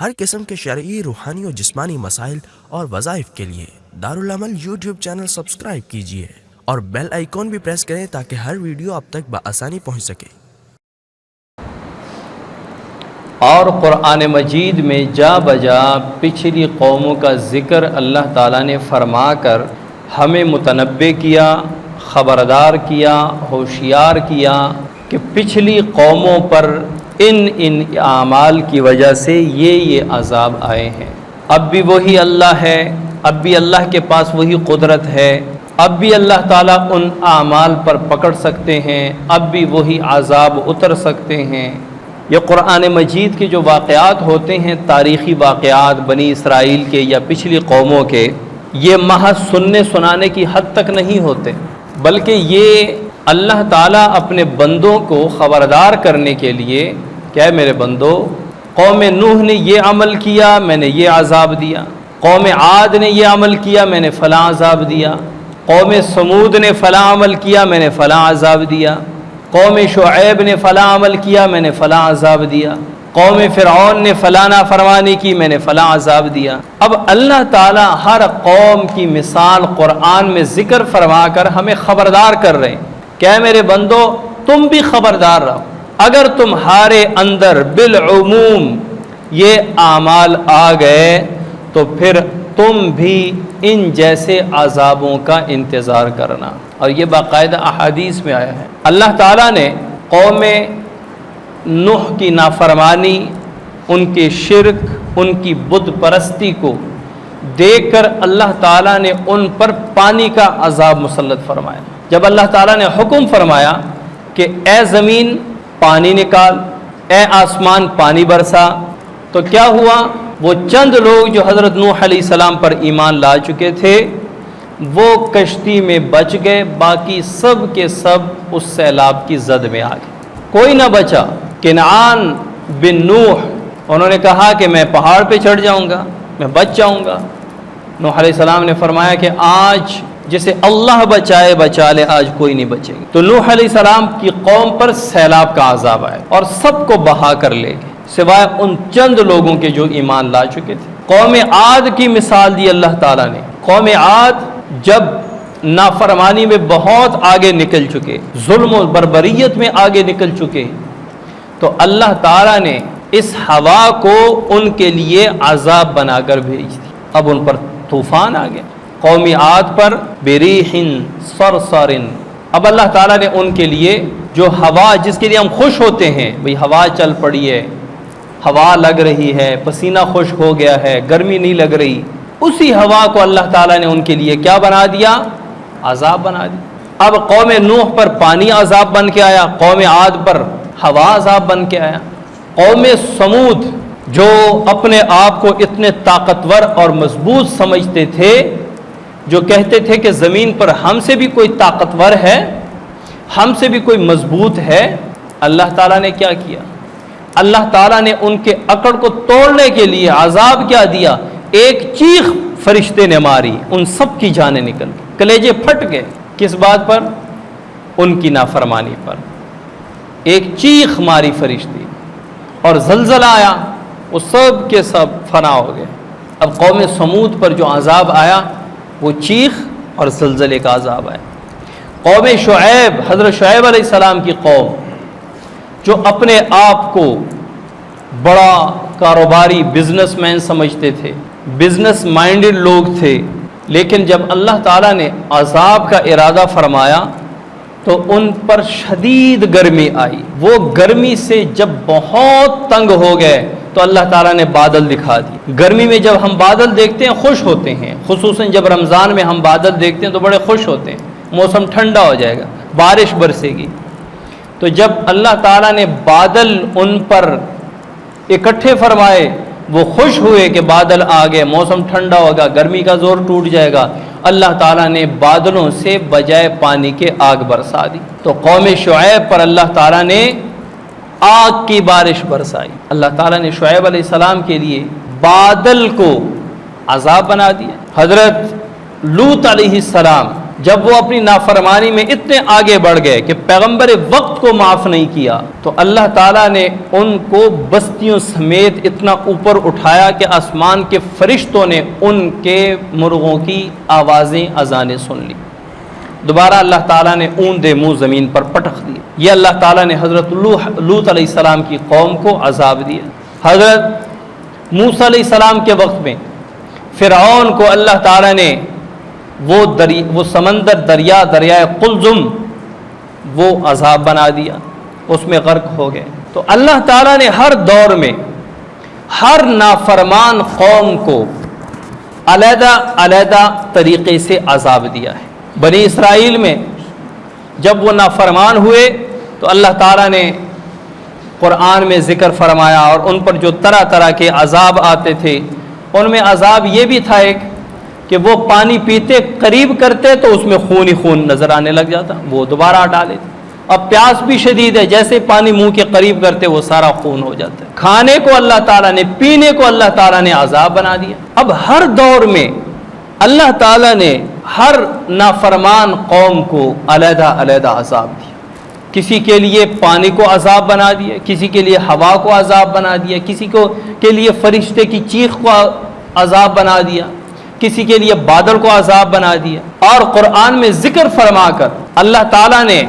ہر قسم کے شرعی، روحانی اور جسمانی مسائل اور وظائف کے لیے دارالعمل یوٹیوب چینل سبسکرائب کیجیے اور بیل آئیکن بھی پریس کریں تاکہ ہر ویڈیو آپ تک بآسانی پہنچ سکے۔ اور قرآن مجید میں جا بجا پچھلی قوموں کا ذکر اللہ تعالیٰ نے فرما کر ہمیں متنبہ کیا، خبردار کیا، ہوشیار کیا کہ پچھلی قوموں پر ان اعمال کی وجہ سے یہ عذاب آئے ہیں۔ اب بھی وہی اللہ ہے، اب بھی اللہ کے پاس وہی قدرت ہے، اب بھی اللہ تعالیٰ ان اعمال پر پکڑ سکتے ہیں، اب بھی وہی عذاب اتر سکتے ہیں۔ یہ قرآن مجید کے جو واقعات ہوتے ہیں، تاریخی واقعات بنی اسرائیل کے یا پچھلی قوموں کے، یہ محض سننے سنانے کی حد تک نہیں ہوتے، بلکہ یہ اللہ تعالیٰ اپنے بندوں کو خبردار کرنے کے لیے کہ اے میرے بندو، قوم نوح نے یہ عمل کیا، میں نے یہ عذاب دیا، قوم عاد نے یہ عمل کیا، میں نے فلاں عذاب دیا، قوم سمود نے فلاں عمل کیا، میں نے فلاں عذاب دیا، قوم شعیب نے فلاں عمل کیا، میں نے فلاں عذاب دیا، قوم فرعون نے فلاں نافرمانی کی، میں نے فلاں عذاب دیا۔ اب اللہ تعالیٰ ہر قوم کی مثال قرآن میں ذکر فرما کر ہمیں خبردار کر رہے ہیں کہ اے میرے بندو، تم بھی خبردار رہو۔ اگر تمہارے اندر بالعموم یہ اعمال آ گئے تو پھر تم بھی ان جیسے عذابوں کا انتظار کرنا۔ اور یہ باقاعدہ احادیث میں آیا ہے۔ اللہ تعالیٰ نے قوم نوح کی نافرمانی، ان کے شرک، ان کی بت پرستی کو دیکھ کر اللہ تعالیٰ نے ان پر پانی کا عذاب مسلط فرمایا۔ جب اللہ تعالیٰ نے حکم فرمایا کہ اے زمین پانی نکال، اے آسمان پانی برسا، تو کیا ہوا؟ وہ چند لوگ جو حضرت نوح علیہ السلام پر ایمان لا چکے تھے وہ کشتی میں بچ گئے، باقی سب کے سب اس سیلاب کی زد میں آ گئے، کوئی نہ بچا۔ کنعان بن نوح انہوں نے کہا کہ میں پہاڑ پہ چڑھ جاؤں گا، میں بچ جاؤں گا۔ نوح علیہ السلام نے فرمایا کہ آج جسے اللہ بچائے بچا لے، آج کوئی نہیں بچے گا۔ تو نوح علیہ السلام کی قوم پر سیلاب کا عذاب آئے اور سب کو بہا کر لے گئے سوائے ان چند لوگوں کے جو ایمان لا چکے تھے۔ قوم عاد کی مثال دی اللہ تعالیٰ نے۔ قوم عاد جب نافرمانی میں بہت آگے نکل چکے، ظلم و بربریت میں آگے نکل چکے، تو اللہ تعالیٰ نے اس ہوا کو ان کے لیے عذاب بنا کر بھیج دی۔ اب ان پر طوفان آ گیا، قوم عاد پر بریح صرصر۔ اب اللہ تعالیٰ نے ان کے لیے جو ہوا جس کے لیے ہم خوش ہوتے ہیں، بھئی ہوا چل پڑی ہے، ہوا لگ رہی ہے، پسینہ خشک ہو گیا ہے، گرمی نہیں لگ رہی، اسی ہوا کو اللہ تعالیٰ نے ان کے لیے کیا بنا دیا؟ عذاب بنا دیا۔ اب قوم نوح پر پانی عذاب بن کے آیا، قوم عاد پر ہوا عذاب بن کے آیا۔ قوم سمود جو اپنے آپ کو اتنے طاقتور اور مضبوط سمجھتے تھے، جو کہتے تھے کہ زمین پر ہم سے بھی کوئی طاقتور ہے، ہم سے بھی کوئی مضبوط ہے، اللہ تعالیٰ نے کیا کیا؟ اللہ تعالیٰ نے ان کے اکڑ کو توڑنے کے لیے عذاب کیا دیا؟ ایک چیخ فرشتے نے ماری، ان سب کی جانیں نکل گئی، کلیجے پھٹ گئے۔ کس بات پر؟ ان کی نافرمانی پر۔ ایک چیخ ماری فرشتے اور زلزلہ آیا، وہ سب کے سب فنا ہو گئے۔ اب قوم سمود پر جو عذاب آیا وہ چیخ اور زلزلے کا عذاب آیا۔ قوم شعیب، حضرت شعیب علیہ السلام کی قوم جو اپنے آپ کو بڑا کاروباری بزنس مین سمجھتے تھے، بزنس مائنڈڈ لوگ تھے، لیکن جب اللہ تعالیٰ نے عذاب کا ارادہ فرمایا تو ان پر شدید گرمی آئی۔ وہ گرمی سے جب بہت تنگ ہو گئے تو اللہ تعالیٰ نے بادل دکھا دی۔ گرمی میں جب ہم بادل دیکھتے ہیں خوش ہوتے ہیں، خصوصاً جب رمضان میں ہم بادل دیکھتے ہیں تو بڑے خوش ہوتے ہیں، موسم ٹھنڈا ہو جائے گا، بارش برسے گی۔ تو جب اللہ تعالیٰ نے بادل ان پر اکٹھے فرمائے، وہ خوش ہوئے کہ بادل آ گئے، موسم ٹھنڈا ہوگا، گرمی کا زور ٹوٹ جائے گا۔ اللہ تعالیٰ نے بادلوں سے بجائے پانی کے آگ برسا دی۔ تو قوم شعیب پر اللہ تعالیٰ نے آگ کی بارش برسائی۔ اللہ تعالیٰ نے شعیب علیہ السلام کے لیے بادل کو عذاب بنا دیا۔ حضرت لوط علیہ السلام جب وہ اپنی نافرمانی میں اتنے آگے بڑھ گئے کہ پیغمبر وقت کو معاف نہیں کیا، تو اللہ تعالیٰ نے ان کو بستیوں سمیت اتنا اوپر اٹھایا کہ آسمان کے فرشتوں نے ان کے مرغوں کی آوازیں اذانیں سن لی۔ دوبارہ اللہ تعالیٰ نے اون دے منہ زمین پر پٹخ دی۔ یہ اللہ تعالیٰ نے حضرت لوط علیہ السلام کی قوم کو عذاب دیا۔ حضرت موسیٰ علیہ السلام کے وقت میں فرعون کو اللہ تعالیٰ نے وہ سمندر دریائے قلزم وہ عذاب بنا دیا، اس میں غرق ہو گئے۔ تو اللہ تعالیٰ نے ہر دور میں ہر نافرمان قوم کو علیحدہ علیحدہ طریقے سے عذاب دیا ہے۔ بنی اسرائیل میں جب وہ نافرمان ہوئے تو اللہ تعالیٰ نے قرآن میں ذکر فرمایا، اور ان پر جو طرح طرح کے عذاب آتے تھے، ان میں عذاب یہ بھی تھا ایک کہ وہ پانی پیتے قریب کرتے تو اس میں خون ہی خون نظر آنے لگ جاتا، وہ دوبارہ ہٹا لیتے۔ اب پیاس بھی شدید ہے، جیسے پانی منہ کے قریب کرتے وہ سارا خون ہو جاتا ہے۔ کھانے کو اللہ تعالیٰ نے، پینے کو اللہ تعالیٰ نے عذاب بنا دیا۔ اب ہر دور میں اللہ تعالیٰ نے ہر نافرمان قوم کو علیحدہ علیحدہ عذاب دیا۔ کسی کے لیے پانی کو عذاب بنا دیا، کسی کے لیے ہوا کو عذاب بنا دیا، کسی کے لیے فرشتے کی چیخ کو عذاب بنا دیا، کسی کے لیے بادل کو عذاب بنا دیا۔ اور قرآن میں ذکر فرما کر اللہ تعالیٰ نے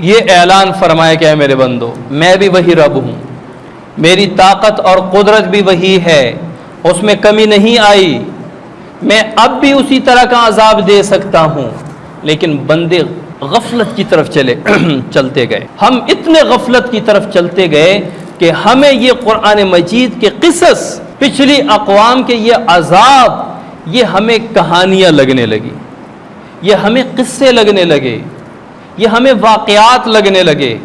یہ اعلان فرمایا کہ اے میرے بندو، میں بھی وہی رب ہوں، میری طاقت اور قدرت بھی وہی ہے، اس میں کمی نہیں آئی، میں اب بھی اسی طرح کا عذاب دے سکتا ہوں۔ لیکن بندے غفلت کی طرف چلتے گئے، ہم اتنے غفلت کی طرف چلتے گئے کہ ہمیں یہ قرآن مجید کے قصص، پچھلی اقوام کے یہ عذاب، یہ ہمیں کہانیاں لگنے لگی، یہ ہمیں قصے لگنے لگے، یہ ہمیں واقعات لگنے لگے۔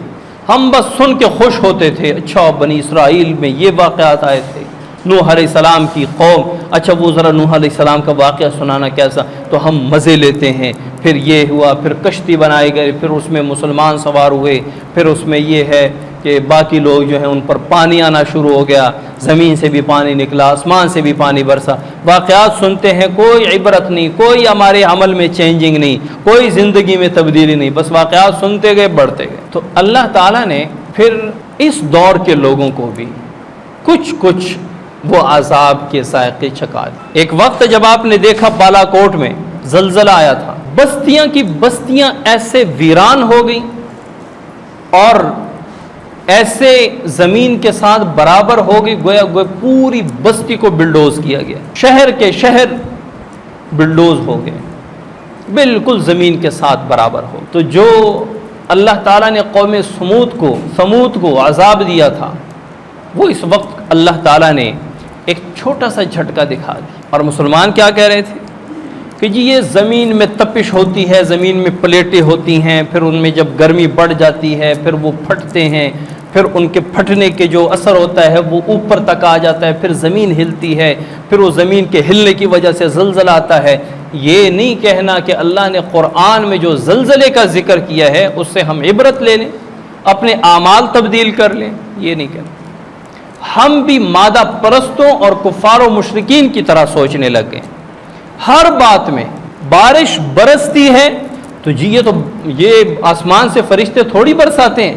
ہم بس سن کے خوش ہوتے تھے، اچھا بنی اسرائیل میں یہ واقعات آئے تھے، نوح علیہ السلام کی قوم، اچھا وہ ذرا نوح علیہ السلام کا واقعہ سنانا کیسا، تو ہم مزے لیتے ہیں۔ پھر یہ ہوا، پھر کشتی بنائی گئی، پھر اس میں مسلمان سوار ہوئے، پھر اس میں یہ ہے کہ باقی لوگ جو ہیں ان پر پانی آنا شروع ہو گیا، زمین سے بھی پانی نکلا، آسمان سے بھی پانی برسا۔ واقعات سنتے ہیں، کوئی عبرت نہیں، کوئی ہمارے عمل میں چینجنگ نہیں، کوئی زندگی میں تبدیلی نہیں، بس واقعات سنتے گئے، بڑھتے گئے۔ تو اللہ تعالیٰ نے پھر اس دور کے لوگوں کو بھی کچھ وہ عذاب کے ذائقے چکھا دیے۔ ایک وقت جب آپ نے دیکھا بالا کوٹ میں زلزلہ آیا تھا، بستیاں کی بستیاں ایسے ویران ہو گئیں اور ایسے زمین کے ساتھ برابر ہو گئی، گویا پوری بستی کو بلڈوز کیا گیا، شہر کے شہر بلڈوز ہو گئے، بالکل زمین کے ساتھ برابر ہو۔ تو جو اللہ تعالیٰ نے قوم سمود کو عذاب دیا تھا، وہ اس وقت اللہ تعالیٰ نے ایک چھوٹا سا جھٹکا دکھا دیا۔ اور مسلمان کیا کہہ رہے تھے کہ جی یہ زمین میں تپش ہوتی ہے، زمین میں پلیٹیں ہوتی ہیں، پھر ان میں جب گرمی بڑھ جاتی ہے پھر وہ پھٹتے ہیں، پھر ان کے پھٹنے کے جو اثر ہوتا ہے وہ اوپر تک آ جاتا ہے، پھر زمین ہلتی ہے، پھر وہ زمین کے ہلنے کی وجہ سے زلزلہ آتا ہے۔ یہ نہیں کہنا کہ اللہ نے قرآن میں جو زلزلے کا ذکر کیا ہے اس سے ہم عبرت لے لیں، اپنے اعمال تبدیل کر لیں، یہ نہیں کہنا۔ ہم بھی مادہ پرستوں اور کفار و مشرکین کی طرح سوچنے لگ گئے۔ ہر بات میں بارش برستی ہے تو جی یہ آسمان سے فرشتے تھوڑی برساتے ہیں،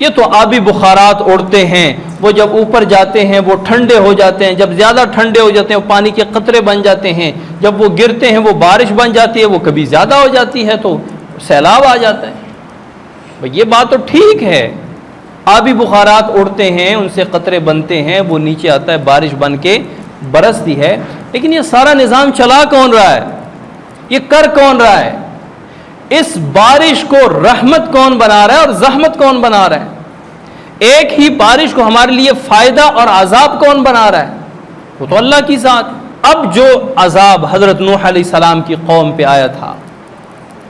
یہ تو آبی بخارات اڑتے ہیں، وہ جب اوپر جاتے ہیں وہ ٹھنڈے ہو جاتے ہیں، جب زیادہ ٹھنڈے ہو جاتے ہیں وہ پانی کے قطرے بن جاتے ہیں، جب وہ گرتے ہیں وہ بارش بن جاتی ہے، وہ کبھی زیادہ ہو جاتی ہے تو سیلاب آ جاتا ہے۔ یہ بات تو ٹھیک ہے، آبی بخارات اڑتے ہیں، ان سے قطرے بنتے ہیں، وہ نیچے آتا ہے، بارش بن کے برستی ہے، لیکن یہ سارا نظام چلا کون رہا ہے؟ یہ کر کون رہا ہے؟ اس بارش کو رحمت کون بنا رہا ہے اور زحمت کون بنا رہا ہے؟ ایک ہی بارش کو ہمارے لیے فائدہ اور عذاب کون بنا رہا ہے؟ وہ تو اللہ کی ذات۔ اب جو عذاب حضرت نوح علیہ السلام کی قوم پہ آیا تھا،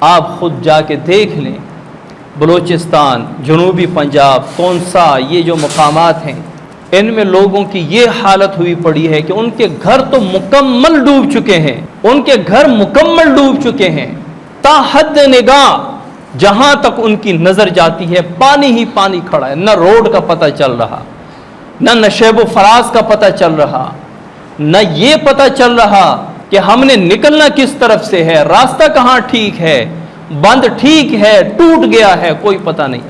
آپ خود جا کے دیکھ لیں، بلوچستان، جنوبی پنجاب، کونسا، یہ جو مقامات ہیں، ان میں لوگوں کی یہ حالت ہوئی پڑی ہے کہ ان کے گھر تو مکمل ڈوب چکے ہیں، ان کے گھر مکمل ڈوب چکے ہیں، تا حد نگاہ جہاں تک ان کی نظر جاتی ہے پانی ہی پانی کھڑا ہے، نہ روڈ کا پتہ چل رہا، نہ نشیب و فراز کا پتہ چل رہا، نہ یہ پتہ چل رہا کہ ہم نے نکلنا کس طرف سے ہے، راستہ کہاں ٹھیک ہے۔ بند ٹھیک ہے ٹوٹ گیا ہے کوئی پتہ نہیں،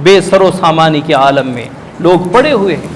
بے سر و سامانی کے عالم میں لوگ پڑے ہوئے ہیں۔